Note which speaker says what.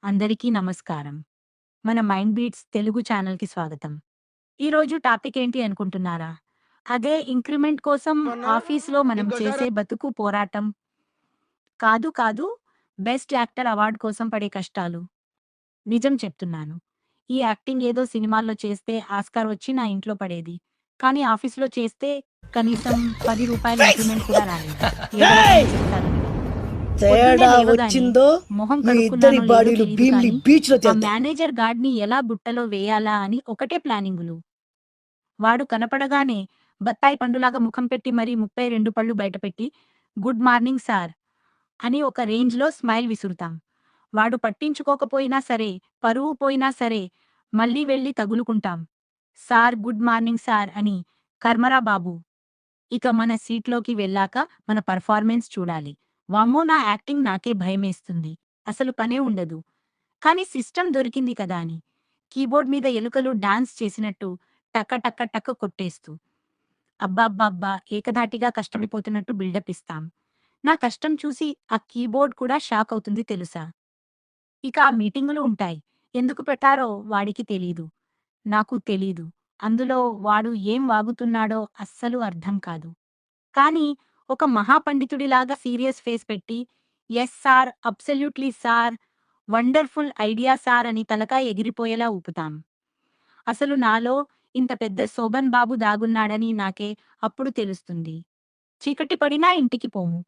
Speaker 1: అందరికీ నమస్కారం. మన మైండ్ బీట్స్ తెలుగు ఛానల్‌కి స్వాగతం. ఈరోజు టాపిక్ ఏంటి అనుకుంటున్నారా? అదే ఇంక్రిమెంట్ కోసం
Speaker 2: మొన్న
Speaker 1: ఆఫీస్‌లో మనం
Speaker 2: ఇంకోసారి
Speaker 1: చేసే బతుకు పోరాటం. కాదు, కాదు. బెస్ట్ యాక్టర్ అవార్డ్ కోసం పడే కష్టాలు. నిజం చెప్తున్నాను. ఈ యాక్టింగ్ ఏదో సినిమాల్లో చేస్తే ఆస్కార్ వచ్చి నా ఇంట్లో పడేది. కానీ ఆఫీస్‌లో చేస్తే కనీసం రూ. 10 ఇంక్రిమెంట్ కూడా రాలేదు. ఎవరికైనా చెప్తాను నేను. పొద్దున్నే
Speaker 2: తేడా
Speaker 1: లేవగానే
Speaker 2: వచ్చిందో
Speaker 1: మొహం
Speaker 2: మీ ఇద్దరి
Speaker 1: కడుక్కున్నానో లేదో
Speaker 2: బాడీలు
Speaker 1: తెలీదు
Speaker 2: భీమిలి
Speaker 1: కానీ,
Speaker 2: బీచ్ లో
Speaker 1: ఆ
Speaker 2: తేలుతాయి.
Speaker 1: మేనేజర్ గాడిని ఎలా బుట్టలో వేయాలా అని ఒకటే ప్లానింగులు. వాడు కనపడగానే బత్తాయి పండులాగా ముఖం పెట్టి మరీ 32 పళ్ళు బయటపెట్టి, "గుడ్ మార్నింగ్ సార్" అని ఒక రేంజ్‌లో స్మైల్ విసురుతాం. వాడు పట్టించుకోకపోయినా సరే, పరువు పోయినా సరే, మళ్ళీ వెళ్లి తగులుకుంటాం. "సార్ గుడ్ మార్నింగ్ సార్" అని. కర్మరా బాబు! ఇక మన సీట్‌లోకి వెళ్ళాక మన పెర్ఫార్మెన్స్ చూడాలి. వామ్మో! నా యాక్టింగ్ నాకే భయమేస్తుంది. అసలు పనే ఉండదు. కానీ సిస్టమ్ దొరికింది కదా అని. కీబోర్డ్ మీద ఎలుకలు డాన్స్ చేసినట్టు టక టక టక కొట్టేస్తూ. అబ్బబ్బబ్బా! ఏకధాటిగా కష్టపడిపోతున్నట్టు బిల్డప్ ఇస్తాం. నా కష్టం చూసి ఆ కీబోర్డ్ కూడా షాక్ అవుతుంది తెలుసా? ఇక ఆ మీటింగులు ఉంటాయి. ఎందుకు పెట్టారో వాడికి తెలీదు. నాకు తెలీదు. అందులో వాడు ఏం వాగుతున్నాడో అస్సలు అర్థం కాదు. కానీ ఒక మహాపండితుడిలాగా సీరియస్ ఫేస్ పెట్టి, "yes sir, absolutely sir, wonderful idea sir" అని తలకాయ ఎగిరిపోయేలా ఊపుతాం. అసలు నాలో ఇంత పెద్ద శోభన్ బాబు దాగున్నాడని నాకే అప్పుడు తెలుస్తుంది. చీకటి పడినా ఇంటికి పోము.